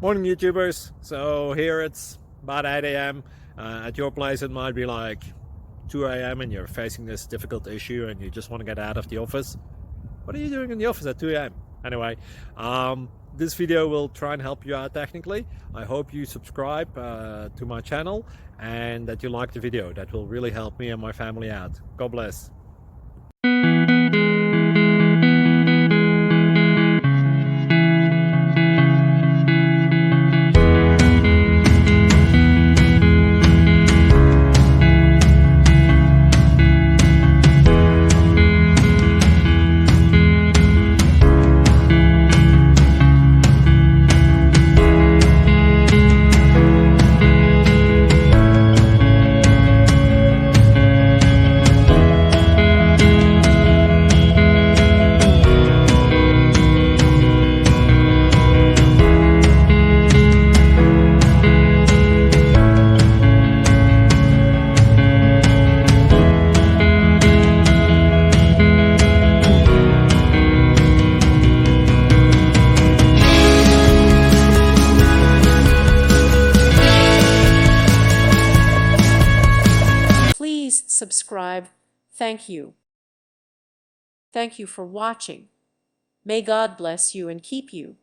Morning YouTubers. So here it's about 8 a.m. At your place it might be like 2 a.m. and you're facing this difficult issue and you just want to get out of the office. What are you doing in the office at 2 a.m.? Anyway, this video will try and help you out technically. I hope you subscribe to my channel and that you like the video. That will really help me and my family out. God bless. Please subscribe. Thank you. Thank you for watching. May God bless you and keep you.